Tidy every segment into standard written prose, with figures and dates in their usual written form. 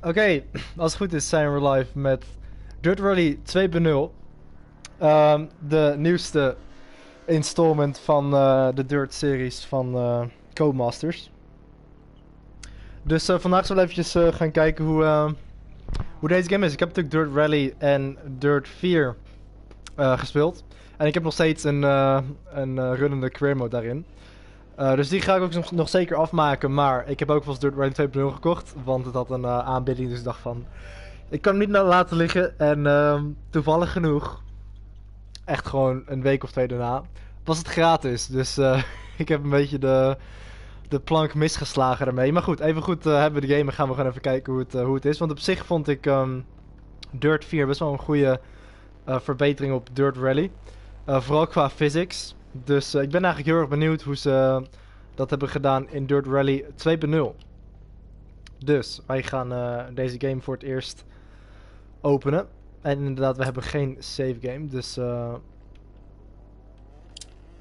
Oké, als het goed is zijn we live met Dirt Rally 2.0. De nieuwste installment van de Dirt-series van Codemasters. Dus vandaag zullen we eventjes gaan kijken hoe deze game is. Ik heb natuurlijk Dirt Rally en Dirt 4 gespeeld. En ik heb nog steeds een runnende career mode daarin. Dus die ga ik ook nog zeker afmaken. Maar ik heb ook wel eens Dirt Rally 2.0 gekocht. Want het had een aanbieding. Dus ik dacht van... Ik kan hem niet laten liggen. En toevallig genoeg... Echt gewoon een week of twee daarna... Was het gratis. Dus ik heb een beetje de plank misgeslagen daarmee. Maar goed, even goed hebben we de game. En gaan we gewoon even kijken hoe het is. Want op zich vond ik Dirt 4 best wel een goede verbetering op Dirt Rally. Vooral qua physics. Dus ik ben eigenlijk heel erg benieuwd hoe ze dat hebben gedaan in Dirt Rally 2.0. Dus wij gaan deze game voor het eerst openen. En inderdaad, we hebben geen save game. Dus we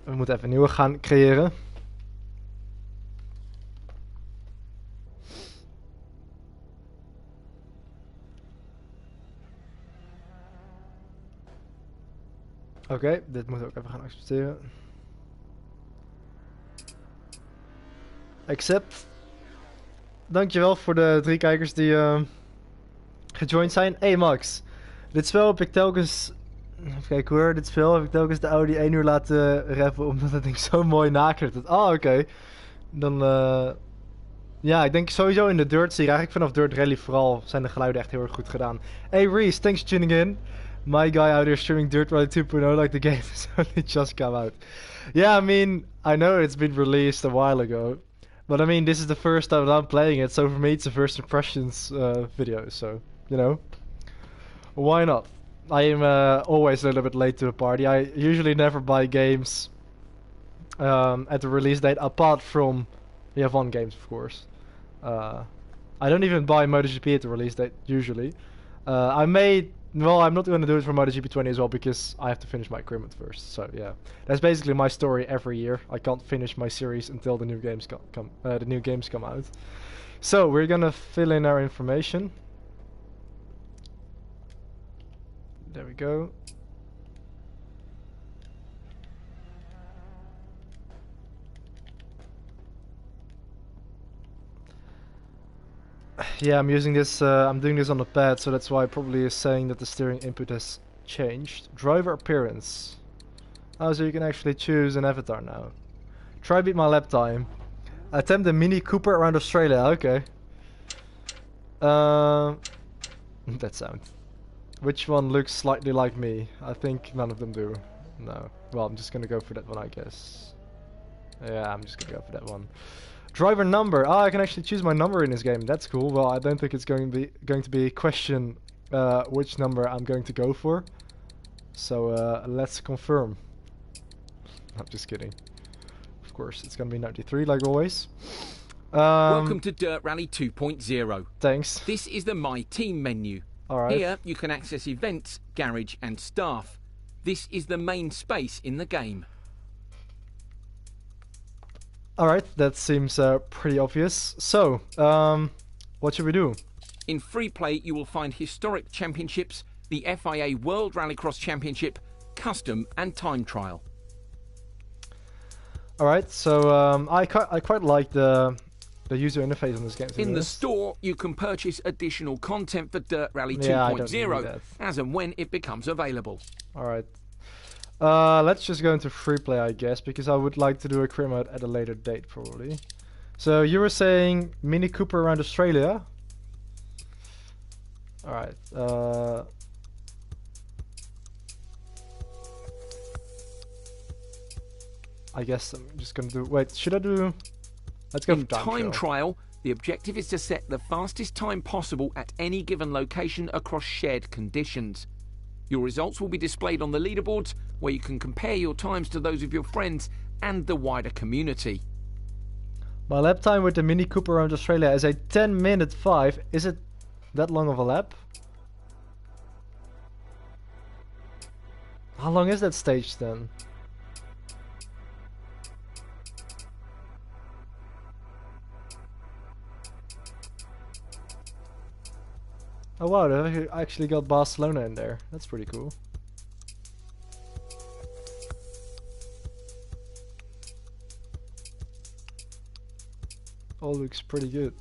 moeten even een nieuwe gaan creëren. Oké, dit moeten we ook even gaan accepteren. Accept. Dankjewel voor de 3 kijkers die gejoind zijn. Hey Max, dit spel heb ik telkens... Even kijken hoor, dit spel heb ik telkens de Audi 1 uur laten reppen omdat het ding zo mooi naklikt. Oké. Dan ja, ik denk sowieso in de Dirt-serie, eigenlijk vanaf Dirt Rally vooral, zijn de geluiden echt heel erg goed gedaan. Hey Reese, thanks for tuning in. My guy out here streaming Dirt Rally 2.0 like the game is only just come out. Yeah, I mean, I know it's been released a while ago. But I mean, this is the first time that I'm playing it, so for me it's a first impressions video, so, you know. Why not? I am always a little bit late to the party. I usually never buy games at the release date, apart from the F1 games, of course. I don't even buy MotoGP at the release date, usually. Well, I'm not going to do it for MotoGP 20 as well, because I have to finish my agreement first. So yeah, that's basically my story every year. I can't finish my series until the new games come out. So we're gonna fill in our information. There we go. Yeah, I'm using this, I'm doing this on the pad, so that's why it probably is saying that the steering input has changed. Driver appearance. Oh, so you can actually choose an avatar now. Try beat my lap time. Attempt a Mini Cooper around Australia, okay. That sound. Which one looks slightly like me? I think none of them do. No. Well, I'm just gonna go for that one, I guess. Yeah, I'm just gonna go for that one. Driver number. I can actually choose my number in this game. That's cool. Well, I don't think it's going to be a question which number I'm going to go for. So let's confirm. I'm just kidding. Of course, it's going to be 93 like always. Welcome to Dirt Rally 2.0. Thanks. This is the My Team menu. Alright. Here you can access events, garage and staff. This is the main space in the game. Alright, that seems pretty obvious. So, what should we do? In free play you will find historic championships, the FIA World Rallycross Championship, custom and time trial. Alright, so I quite like the user interface on this game. In the store you can purchase additional content for Dirt Rally 2.0 as and when it becomes available. Alright. Let's just go into free play, I guess, because I would like to do a career mode at a later date, probably. So you were saying Mini Cooper around Australia? Alright, I guess I'm just gonna do... Wait, should I do... Let's go for time trial. The objective is to set the fastest time possible at any given location across shared conditions. Your results will be displayed on the leaderboards, where you can compare your times to those of your friends and the wider community. My lap time with the Mini Cooper around Australia is a 10-minute 5. Is it that long of a lap? How long is that stage then? Oh wow, they actually got Barcelona in there. That's pretty cool. All looks pretty good.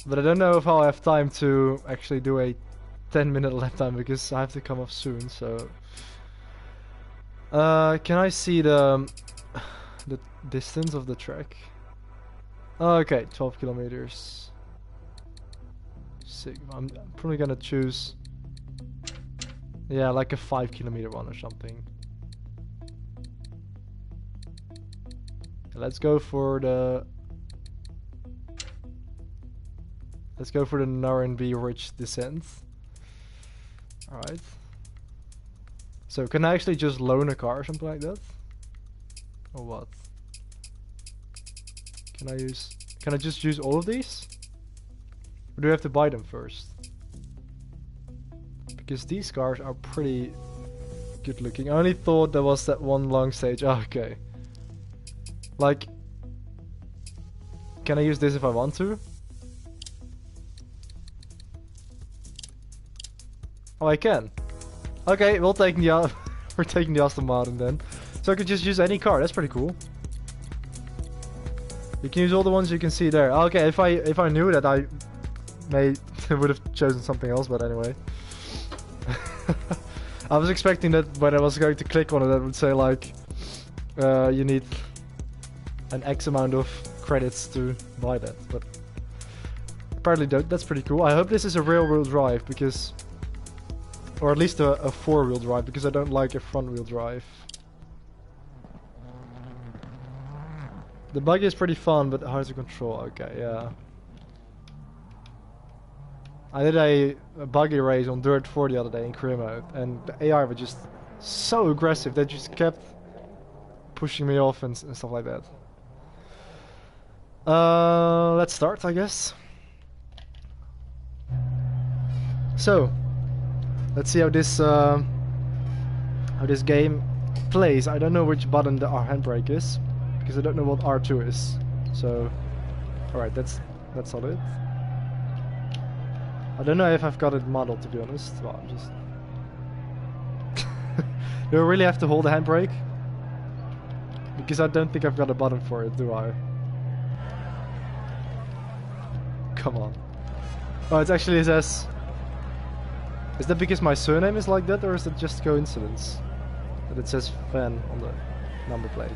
But I don't know if I'll have time to actually do a 10-minute lap time because I have to come off soon, so... can I see the distance of the track? Oh, okay, 12 kilometers. Sick. I'm probably gonna choose... yeah, like a 5-kilometer one or something. Let's go for the... let's go for the Narenby Ridge descent. Alright. So can I actually just loan a car or something like that? Or what? Can I just use all of these? Or do I have to buy them first? Because these cars are pretty good looking. I only thought there was that one long stage. Oh, okay. Like, can I use this if I want to? Oh, I can. Okay, we're taking the Aston Martin then. So I could just use any car. That's pretty cool. You can use all the ones you can see there. Okay, if I knew that, I would have chosen something else. But anyway, I was expecting that when I was going to click on it, it would say like, you need an X amount of credits to buy that. But apparently that's pretty cool. I hope this is a rear-wheel drive because, or at least a four-wheel drive, because I don't like a front-wheel drive. The buggy is pretty fun, but hard to control. Okay, yeah. I did a buggy race on Dirt 4 the other day in career mode, and the AI were just so aggressive. They just kept pushing me off and stuff like that. Let's start, I guess. So, let's see how this game plays. I don't know which button the R handbrake is, because I don't know what R2 is. So, alright, that's solid. I don't know if I've got it modeled, to be honest. Well, I'm just... do I really have to hold the handbrake? Because I don't think I've got a button for it, do I? Come on. Oh, it actually says... is that because my surname is like that, or is it just coincidence that it says Fan on the number plate?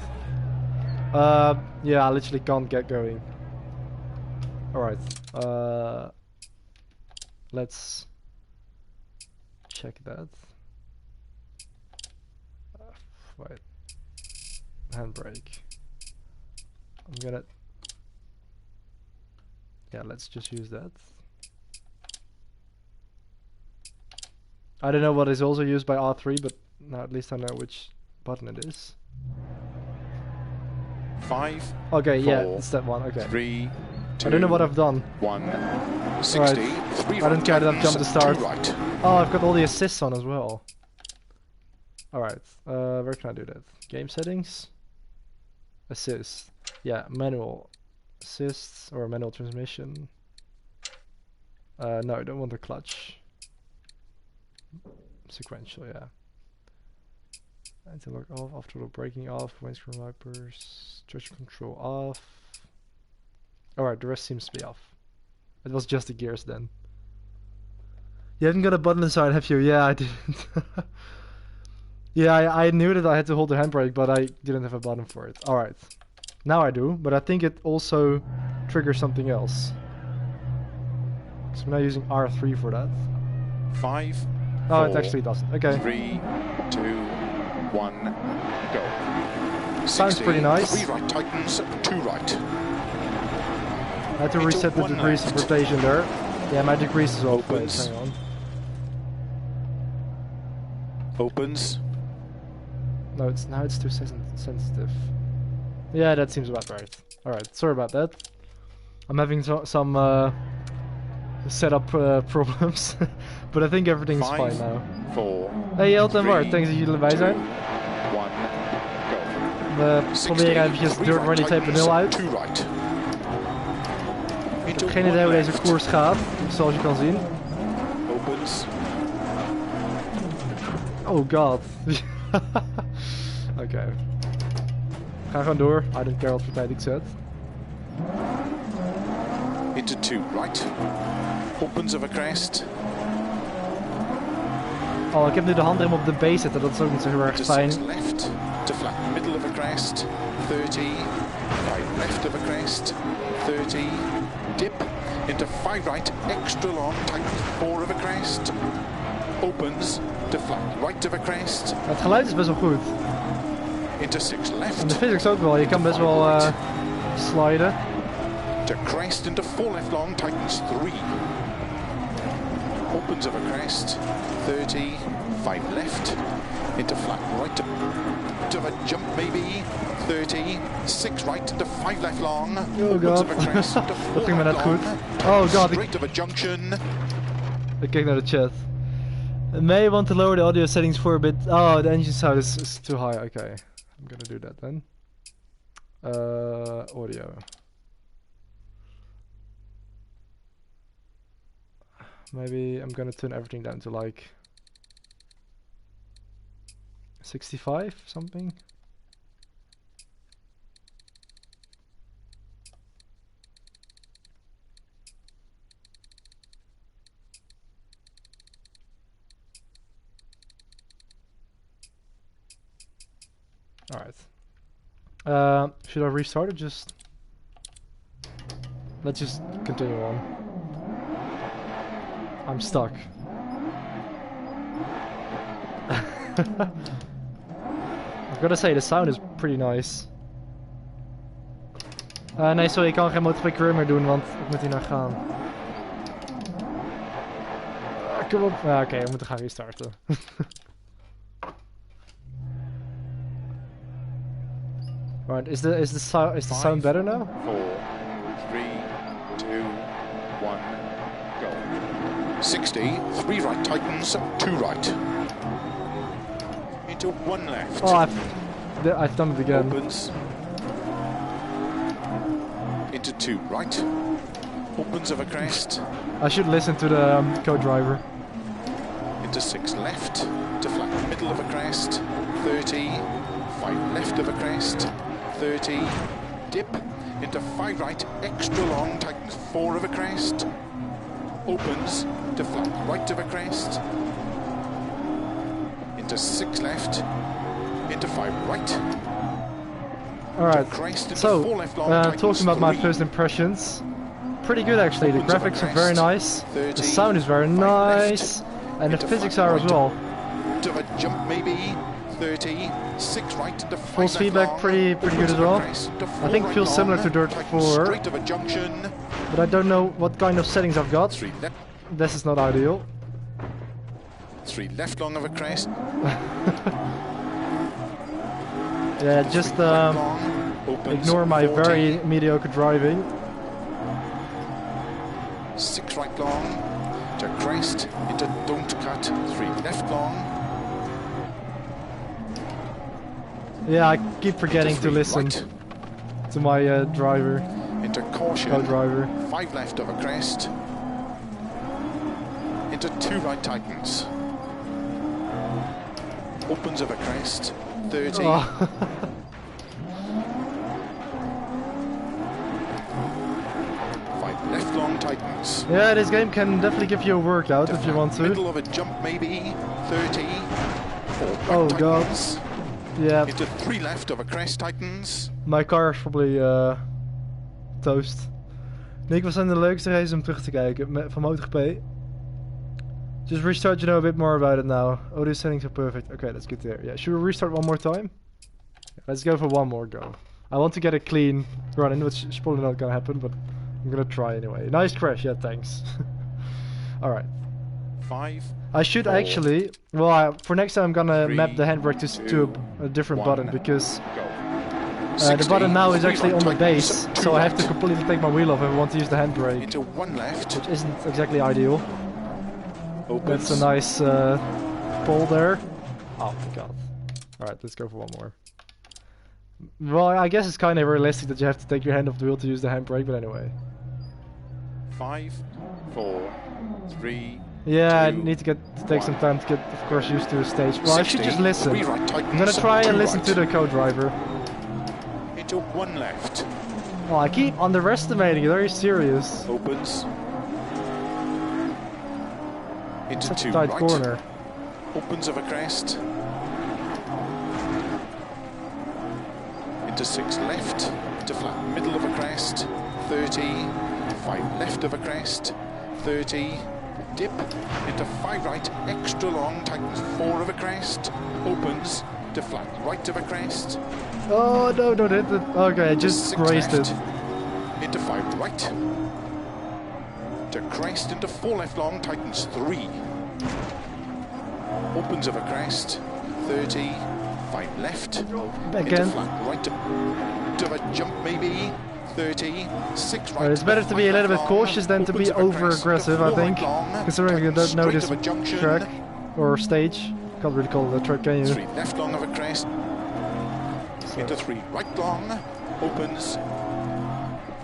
Yeah, I literally can't get going. Alright, let's check that. Wait. Handbrake. I'm gonna... yeah, let's just use that. I don't know what is also used by R3, but now at least I know which button it is. 5. Okay, 4, yeah, it's that one. Okay. 3, 2, I don't know what I've done. 1, 60. Right. I don't care that I've jumped the start. Right. Oh, I've got all the assists on as well. Alright, where can I do that? Game settings? Assist. Yeah, manual assists or manual transmission. No, I don't want the clutch. Sequential, yeah. Anti-lock off, after braking off, windscreen wipers, traction control off. Alright, the rest seems to be off. It was just the gears then. You haven't got a button inside, have you? Yeah, I didn't. Yeah, I knew that I had to hold the handbrake, but I didn't have a button for it. Alright. Now I do, but I think it also triggers something else. So I'm now using R3 for that. 5. Oh, 4, it actually doesn't. Okay. 3, 2, 1, go. Sounds pretty nice. 3 right tightens, 2 right. I had to reset the degrees of rotation there. Yeah, my degrees is off. Wait, hang on. Opens. No, now it's too sensitive. Yeah, that seems about right. Alright, sorry about that. I'm having some setup problems. But I think everything's fine now. 4. Hey Elton, waar? Thanks dat jullie erbij zijn. 1, go. We proberen eventjes Dirt Rally 2.0 uit. 2 right. Ik heb geen idee hoe deze koers gaat, zoals je kan zien. Opens. Oh god. Oké. Ga gewoon door. I don't care wat voor tijd ik zet. Into 2 right. Opens of a crest. Oh, ik heb nu de handrem op de B zitten, dat is ook niet zo heel erg Into fijn. 6 left. To flat middle of a crest. 30. 5 left of a crest. 30. Dip. Into 5 right. Extra long. Tightens 4 of a crest. Opens. To flat right of a crest. Het geluid is best wel goed. Into 6 left. En de physics ook wel, je kan best wel sliden. To crest into 4 left long, tightens 3. Opens of a crest, 30, 5 left, into flat right, to a jump maybe, 30, 6 right into 5 left long. Oh god, of a crest, into 4 dat ging me net left goed. long, Oh god, straight of a junction. ik kijk naar de chat. May want to lower the audio settings for a bit. Oh, the engine sound is too high. Okay, I'm gonna do that then. Audio. Maybe I'm gonna turn everything down to like 65 something. Alright. Should I restart or just... Let's just continue on. I'm stuck. I've gotta say, the sound is pretty nice. Nee, sorry, ik kan geen MotoGP career meer doen, want ik moet hier naar gaan. Kom op. Oké, we moeten gaan restarten. Right, is the sound better now? 4, 3, 2, 1, go. 60, 3 right tightens, 2 right. Into 1 left. Oh, I've done it again. Opens. Into 2 right. Opens of a crest. I should listen to the co-driver. Into 6 left. To flat middle of a crest. 30. 5 left of a crest. 30. Dip. Into 5 right. Extra long. Tightens 4 of a crest. Opens. To flat right of a crest. Into 6 left. Into 5 right. Alright, so, talking about my first impressions. Pretty good actually, the graphics are very nice, the sound is very nice, and the physics are as well. Force feedback pretty good as well. I think it feels similar to DiRT 4, but I don't know what kind of settings I've got. This is not ideal. 3 left long of a crest. Yeah, just ignore my very mediocre driving. 6 right long to crest into don't cut. 3 left long. Yeah, I keep forgetting to listen to my driver. Into caution. Co-driver. 5 left of a crest. Into 2 right tightens. Opens of a crest. 30. Oh. 5 left long tightens. Yeah, this game can definitely give you a workout if you want to. Middle of a jump maybe. 30. 4 right Oh tightens. god. Yeah. Into 3 left of a crest tightens. My car is probably toast. Nick, wat zijn de leukste races om terug te kijken van MotoGP? Just restart, you know a bit more about it now. Audio settings are perfect. Okay, that's good to hear. Yeah, should we restart one more time? Yeah, let's go for one more go. I want to get a clean run in, which is probably not gonna happen, but I'm gonna try anyway. Nice crash, yeah, thanks. Alright. 5. I should 4, actually... Well, for next time I'm gonna 3, map the handbrake to a different 1, button, because go. the button now is 3 actually right on the tightens, base, 2 so I have right. to completely take my wheel off if I want to use the handbrake, Into 1 left. which isn't exactly ideal. Opens. That's a nice pull there. Oh my god. Alright, let's go for one more. Well, I guess it's kind of realistic that you have to take your hand off the wheel to use the handbrake, but anyway. 5, 4, 3. Yeah, I 2, need to take some time to get, of course, used to the stage. Well, I should 60, just listen. 3 right I'm tightens, gonna try 2 and listen right. to the co-driver. Into 1 left. Oh, I keep underestimating it. Are you serious? Opens. Into Such 2 a tight right. corner. Opens of a crest. Into 6 left. Into flat middle of a crest. 30. 5 left of a crest. 30. Dip. Into 5 right. Extra long. Tightens 4 of a crest. Opens. To flat right of a crest. Oh, no, don't hit it. Okay, I just 6 grazed left. it. Into 5 right. To crest. Into 4 left long. Tightens 3. Opens of a crest. 30. 5 left. Back Into in. flat right to a jump maybe. 30. 6 right. It's better to be a little bit cautious than to be over-aggressive, I think. Considering you don't know this track or stage. Can't really call it a track, can you? 3 left long of a crest. Into 3 right long. Opens.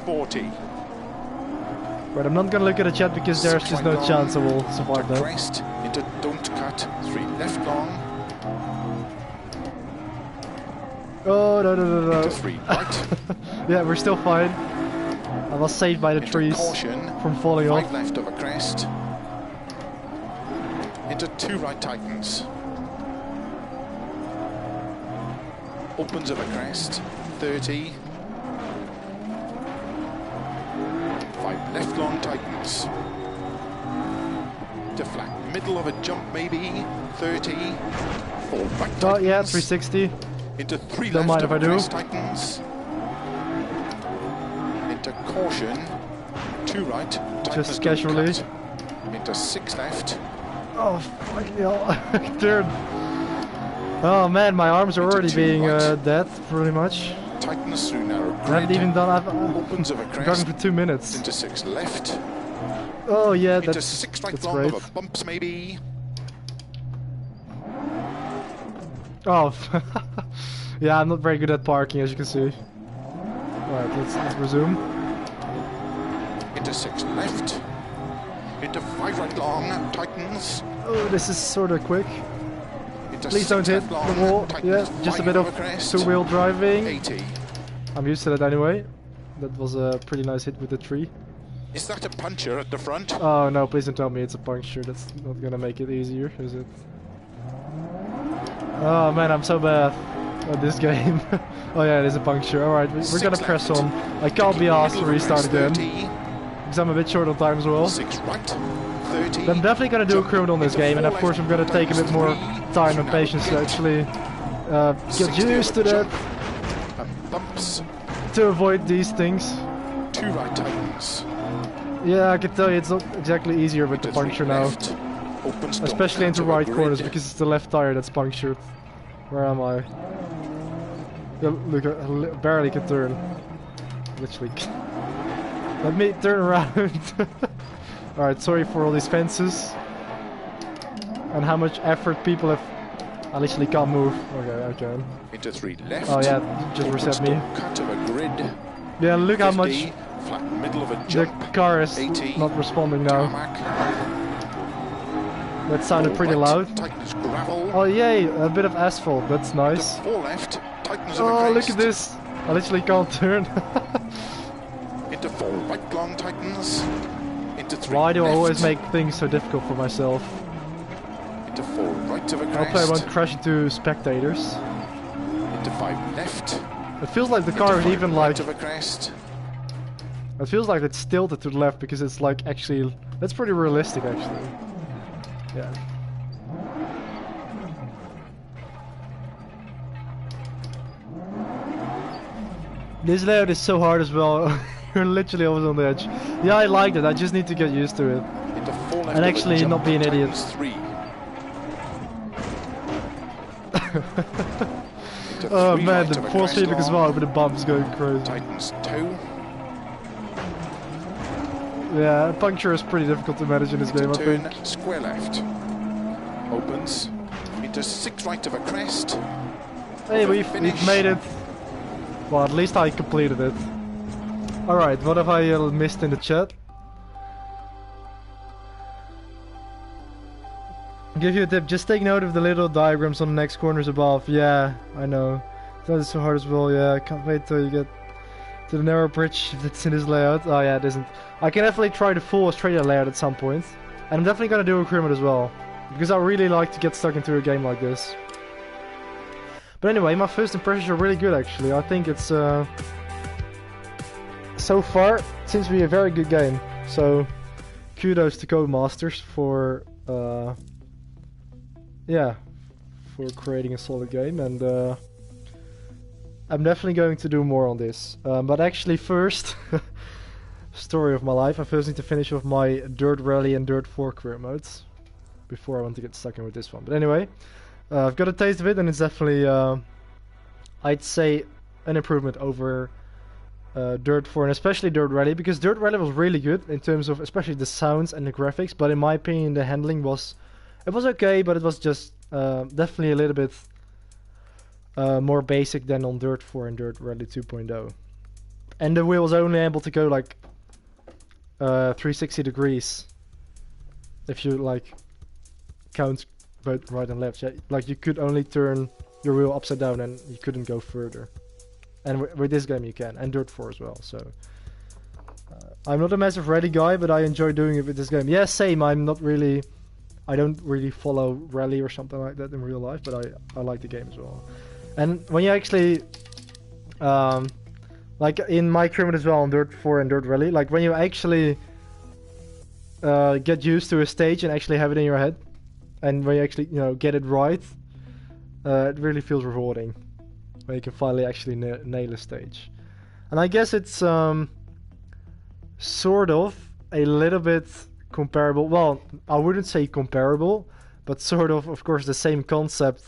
40. But I'm not gonna look at the chat because there's just no chance I will survive that. Crest. Into don't cut. 3 left long. Oh, no. Into 3 right. Yeah, we're still fine. I was saved by the Into trees caution. from falling 5 off. left of a crest. Into 2 right tightens. Opens of a crest. 30. 5 left long tightens. To flat middle of a jump maybe. 30. 4 right tightens. Oh yeah, 360. Into 3 Don't left mind of if I a do. crest tightens. Into caution. 2 right. Tightens Just don't casually. cut. Into 6 left. Oh, fucking hell. Turn. Oh man, my arms are Into already 2 being right. dead, pretty much. Tightens through narrow I grid. haven't even done. I've Opens of a been crest. driving for 2 minutes. Into 6 left. Oh yeah, Into that's 6 right that's long great. of a bumps maybe. Oh, yeah, I'm not very good at parking, as you can see. Alright, let's resume. Into 6 left. Into 5 right long. Tightens. Oh, this is sort of quick. Into Please 6 don't hit left long. the wall. Tightens Yeah, just a 5 bit of over crest. two-wheel driving. 80. I'm used to that anyway. That was a pretty nice hit with the tree. Is that a puncher at the front? Oh no, please don't tell me it's a puncture. That's not gonna make it easier, is it? Oh man, I'm so bad at this game. Oh yeah, it is a puncture. Alright, we're gonna press left. on. I can't be asked to Middle of a restart crest, again. 30. Because I'm a bit short on time as well. 6 right. 30. I'm definitely gonna do a Jump criminal on this into game, and 4 of course I'm gonna left. take a bit more Tightens time 3. and patience to Narrow actually get 60 used to over that, jump. And bumps. to avoid these things. 2 right tightens. Yeah, I can tell you it's not exactly easier with the Into 3 puncture now. left. Opens don't Especially cut into of a right grid. corners, because it's the left tire that's punctured. Where am I? Yeah, look, I barely can turn. Literally. Let me turn around. Alright, sorry for all these fences. And how much effort people have... I literally can't move. Okay, I can. Into 3 left. Oh yeah, just Opens reset me. don't cut of a grid. Yeah, look how 50, much flat middle of a the jump. car is 80, not responding now. tarmac. That sounded 4 pretty right, loud. Tightens gravel. Oh yay, a bit of asphalt, that's nice. Into 4 left. Tightens of a Oh, look crest. at this. I literally can't turn. Into 4 right long tightens. Into 3 Why do I left. always make things so difficult for myself? Into 4 right of a I crest. hope I won't crash into spectators. Into 5 left. It feels like the Into car is 5 even right like... of a crest. It feels like it's tilted to the left because it's like actually... That's pretty realistic actually. Yeah. This layout is so hard as well. You're literally always on the edge. Yeah, I like it. I just need to get used to it. Into 4 left And of a actually jump, not be an idiot. tightens 3. Into Oh 3 man, right the of a force crest feedback as well long. over the bumps going crazy. Tightens 2. Yeah, puncture is pretty difficult to manage in this game, I Turn think. square left. Opens. Into 6 right of a crest. Hey, we've Finish. made it. Well, at least I completed it. Alright, what have I missed in the chat? Give you a tip, just take note of the little diagrams on the next corners above. Yeah, I know. That is so hard as well, yeah. I can't wait till you get to the narrow bridge if it's in this layout. Oh yeah, it isn't. I can definitely try the full Australia layout at some point. And I'm definitely gonna do a recruitment as well. Because I really like to get stuck into a game like this. But anyway, my first impressions are really good actually. I think it's so far seems to be a very good game. So kudos to Codemasters for yeah, for creating a solid game, and I'm definitely going to do more on this. But actually first, story of my life, I first need to finish off my Dirt Rally and Dirt 4 career modes before I want to get stuck in with this one. But anyway, I've got a taste of it, and it's definitely, I'd say, an improvement over Dirt 4 and especially Dirt Rally, because Dirt Rally was really good in terms of especially the sounds and the graphics, but in my opinion the handling was okay, but it was just definitely a little bit more basic than on Dirt 4 and Dirt Rally 2.0. And the wheel was only able to go like 360 degrees if you like count both right and left. Yeah, like you could only turn your wheel upside down and you couldn't go further. And with this game you can, and Dirt 4 as well. So I'm not a massive rally guy, but I enjoy doing it with this game. Yeah, same. I don't really follow rally or something like that in real life, but I like the game as well. And when you actually like in my tournament as well on Dirt 4 and Dirt Rally, like when you actually get used to a stage and actually have it in your head, and when you actually get it right, it really feels rewarding when you can finally actually nail a stage. And I guess it's sort of a little bit comparable. Well, I wouldn't say comparable, but sort of course, the same concept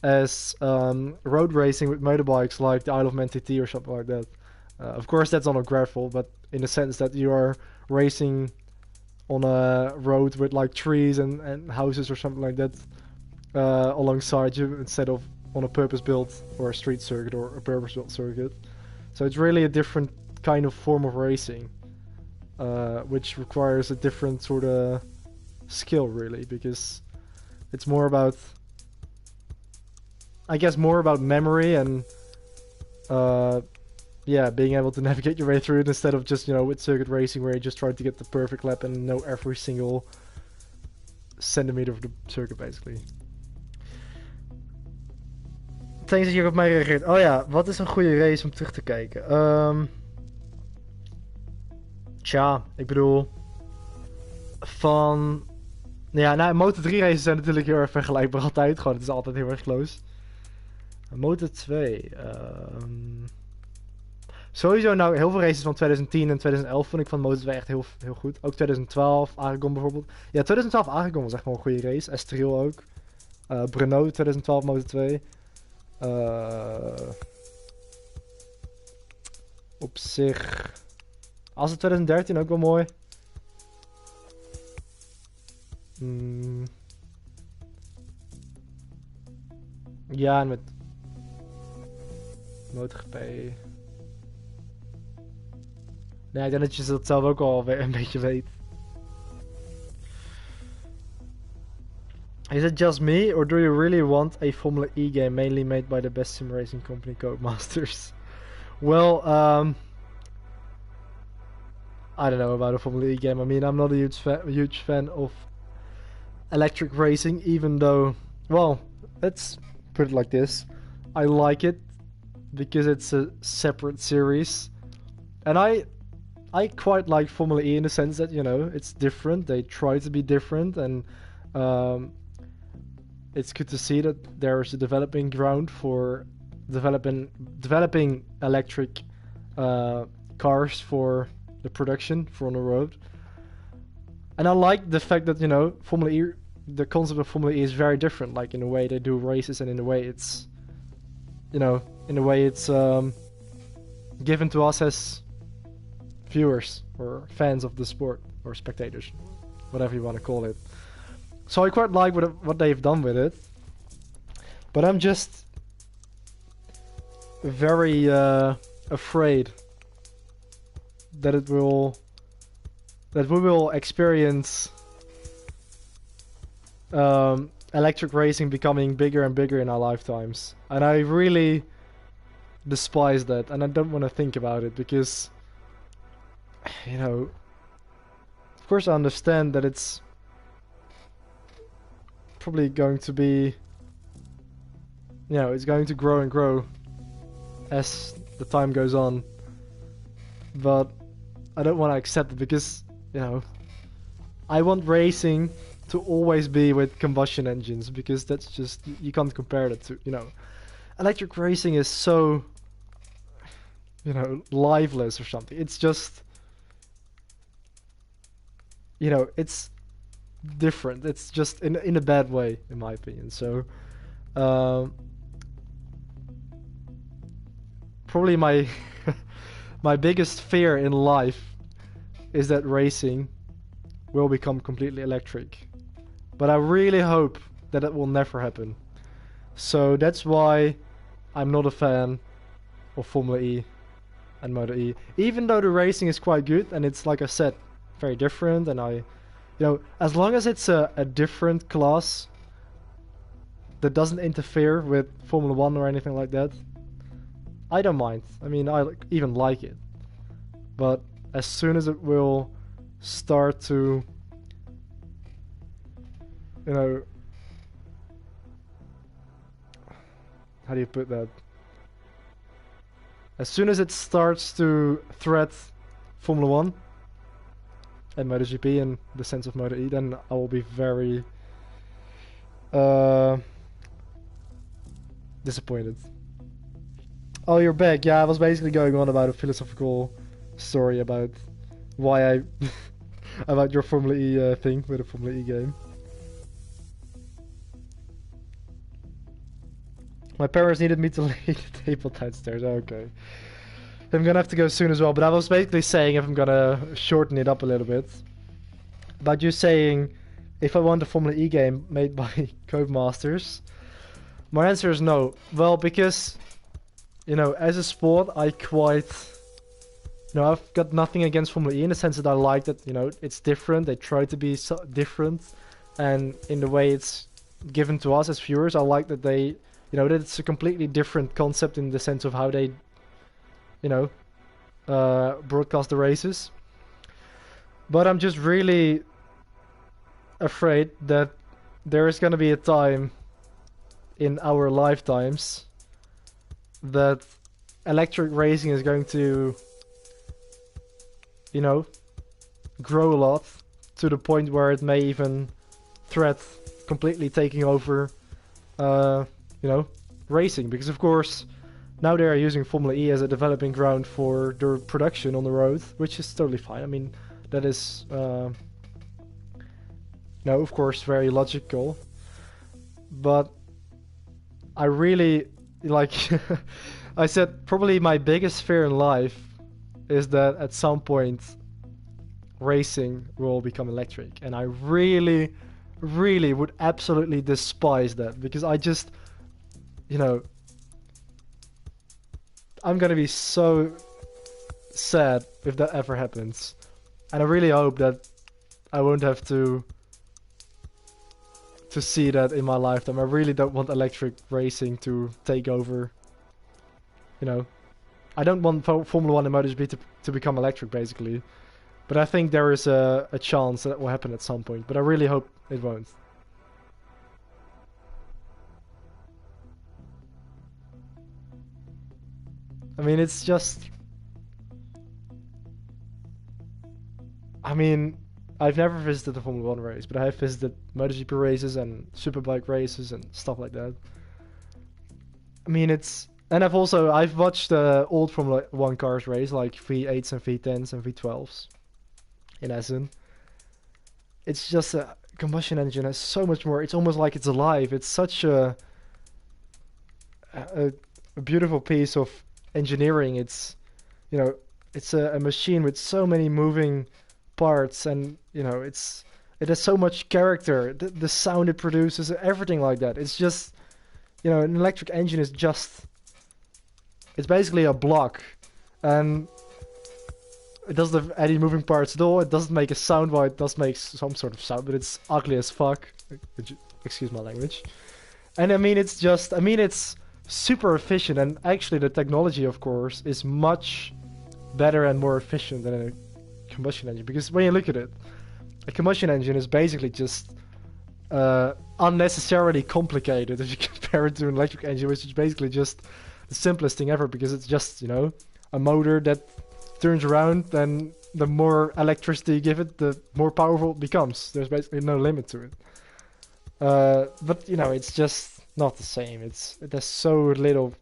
as road racing with motorbikes, like the Isle of Man TT or something like that. Of course, that's on a gravel, but in the sense that you are racing on a road with like trees and houses or something like that alongside you, instead of on a purpose-built or a street circuit or a purpose-built circuit. So it's really a different kind of form of racing, which requires a different sort of skill, really, because it's more about, I guess, more about memory and yeah, being able to navigate your way through it instead of just, with circuit racing where you just try to get the perfect lap and know every single centimeter of the circuit, basically. Thanks dat je op mij reageert. Oh ja, wat is een goede race om terug te kijken? Tja, ik bedoel, van... Ja, nou, Moto3 races zijn natuurlijk heel erg vergelijkbaar altijd. Gewoon, het is altijd heel erg close. Moto2... Sowieso, nou, heel veel races van 2010 en 2011 vond ik van Moto2 echt heel goed. Ook 2012, Aragon bijvoorbeeld. Ja, 2012 Aragon was echt wel een goede race. Estoril ook. Brno 2012 Moto2. Op zich... Als het 2013 ook wel mooi. Ja, en met... MotoGP... Nee, ik denk dat je dat zelf ook al een beetje weet. Is it just me, or do you really want a Formula E game mainly made by the best sim racing company, Codemasters? Well, I don't know about a Formula E game. I mean, I'm not a huge fan of electric racing, even though, well, let's put it like this. I like it because it's a separate series, and I quite like Formula E in the sense that, it's different. They try to be different, and it's good to see that there's a developing ground for developing electric cars for the production for on the road. And I like the fact that, Formula E, the concept of Formula E is very different, like in the way they do races and in the way it's, given to us as viewers or fans of the sport or spectators, whatever you want to call it. So I quite like what they've done with it, but I'm just very afraid that we will experience electric racing becoming bigger and bigger in our lifetimes. And I really despise that, and I don't want to think about it because, you know, of course I understand that it's probably going to be, you know, it's going to grow and grow as the time goes on, but I don't want to accept it because, you know, I want racing to always be with combustion engines, because that's just, you can't compare that to, you know, electric racing is so, you know, lifeless or something. It's just, you know, it's different. It's just in a bad way, in my opinion. So probably my my biggest fear in life is that racing will become completely electric, but I really hope that it will never happen. So that's why I'm not a fan of Formula E and Moto E, even though the racing is quite good and it's, like I said, very different, and you know, as long as it's a different class that doesn't interfere with Formula 1 or anything like that, I don't mind. I mean, I even like it. But as soon as it will start to, you know, how do you put that? As soon as it starts to threat Formula 1 and MotoGP in the sense of Moto E, then I will be very disappointed. Oh, you're back. Yeah, I was basically going on about a philosophical story about why I about your Formula E thing with the Formula E game. My parents needed me to lay the table downstairs. Okay. I'm gonna have to go soon as well, but I was basically saying, if I'm gonna shorten it up a little bit, about you saying if I want a Formula E game made by Codemasters, my answer is no. Well, because, you know, as a sport, I quite, you know, I've got nothing against Formula E in the sense that I like that, you know, it's different. They try to be so different, and in the way it's given to us as viewers, I like that they, you know, that it's a completely different concept in the sense of how they, you know, broadcast the races. But I'm just really afraid that there is going to be a time in our lifetimes that electric racing is going to, you know, grow a lot to the point where it may even threat completely taking over, you know, racing. Because of course, now they are using Formula E as a developing ground for their production on the road, which is totally fine. I mean, that is, no, of course, very logical. But I really, like, I said, probably my biggest fear in life is that at some point racing will become electric. And I really, really would absolutely despise that, because I just, you know, I'm gonna be so sad if that ever happens. And I really hope that I won't have to see that in my lifetime. I really don't want electric racing to take over. You know, I don't want Formula 1 and MotoGP to become electric, basically. But I think there is a chance that will happen at some point. But I really hope it won't. I mean, it's just... I mean, I've never visited a Formula 1 race, but I have visited MotoGP races and Superbike races and stuff like that. I mean, it's... And I've watched old Formula 1 cars race, like V8s and V10s and V12s in Essen. It's just a combustion engine has so much more. It's almost like it's alive. It's such a beautiful piece of engineering. It's, you know, it's a machine with so many moving parts, and, you know, it has so much character. The sound it produces, everything like that. It's just, you know, an electric engine is just, it's basically a block. And it doesn't have any moving parts at all. It doesn't make a sound. Well, it does make some sort of sound, but it's ugly as fuck. Excuse my language. And I mean, it's just, I mean, it's super efficient, and actually the technology, of course, is much better and more efficient than a combustion engine. Because when you look at it, a combustion engine is basically just unnecessarily complicated if you compare it to an electric engine, which is basically just the simplest thing ever, because it's just, you know, a motor that turns around, and the more electricity you give it, the more powerful it becomes. There's basically no limit to it. But, you know, it's just not the same. There's so little,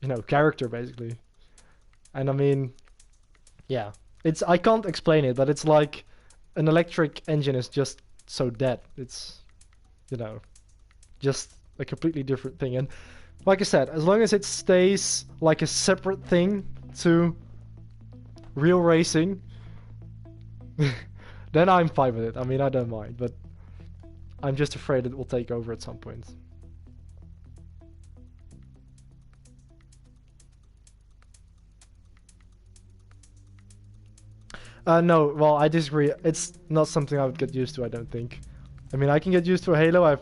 you know, character, basically. And I mean, yeah. I can't explain it, but it's like an electric engine is just so dead. It's, you know, just a completely different thing. And like I said, as long as it stays like a separate thing to real racing, then I'm fine with it. I mean, I don't mind, but I'm just afraid it will take over at some point. No, well, I disagree. It's not something I would get used to, I don't think. I mean, I can get used to a Halo. I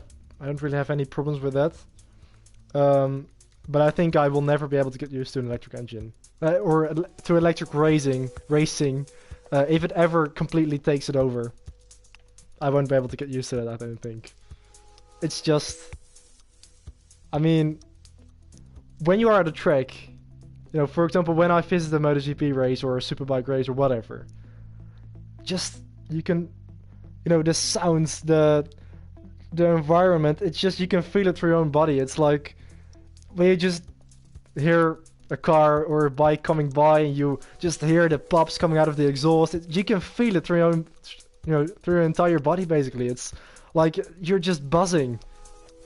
don't really have any problems with that. But I think I will never be able to get used to an electric engine. Or to electric racing. If it ever completely takes it over, I won't be able to get used to that, I don't think. It's just... I mean, when you are at a track, you know, for example, when I visit a MotoGP race or a superbike race or whatever, just, you can, you know, the sounds, the environment, it's just, you can feel it through your own body. It's like, when you just hear a car or a bike coming by and you just hear the pops coming out of the exhaust, you can feel it through your own, you know, through your entire body, basically. It's like, you're just buzzing,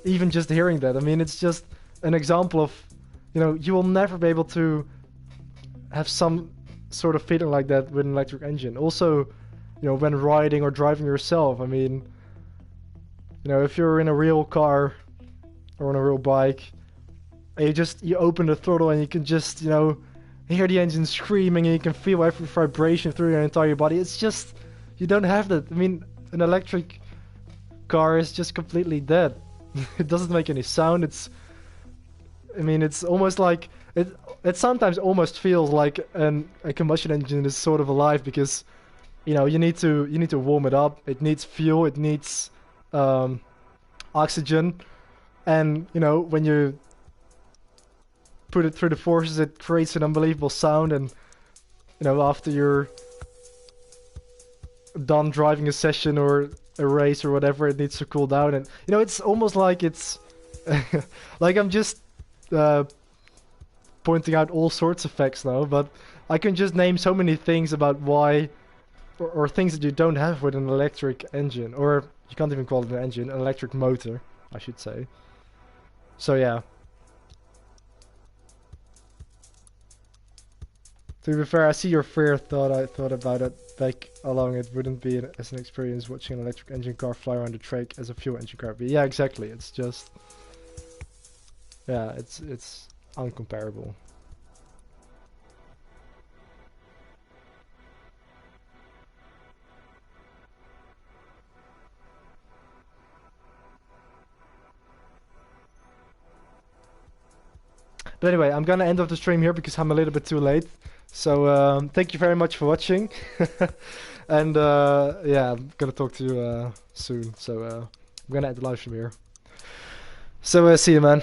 even just hearing that. I mean, it's just an example of, you know, you will never be able to have some sort of feeling like that with an electric engine. Also, you know, when riding or driving yourself, I mean, you know, if you're in a real car or on a real bike, and you open the throttle and you can just, you know, hear the engine screaming and you can feel every vibration through your entire body. It's just, you don't have that. I mean, an electric car is just completely dead. It doesn't make any sound. I mean, it's almost like it sometimes almost feels like a combustion engine is sort of alive, because, you know, you need to warm it up. It needs fuel. It needs oxygen, and, you know, when you put it through the forces, it creates an unbelievable sound. And, you know, after you're done driving a session or a race or whatever, it needs to cool down. And, you know, it's almost like it's like I'm just pointing out all sorts of facts now, but I can just name so many things about why, or things that you don't have with an electric engine, or you can't even call it an engine, an electric motor, I should say. So yeah. To be fair, I see your fair thought. I thought about it, like how long it wouldn't be as an experience watching an electric engine car fly around the track as a fuel engine car. But yeah, exactly. It's just, yeah, it's uncomparable. But anyway, I'm gonna end off the stream here because I'm a little bit too late. So thank you very much for watching. And yeah, I'm gonna talk to you soon. So I'm gonna end the live stream here. So see you, man.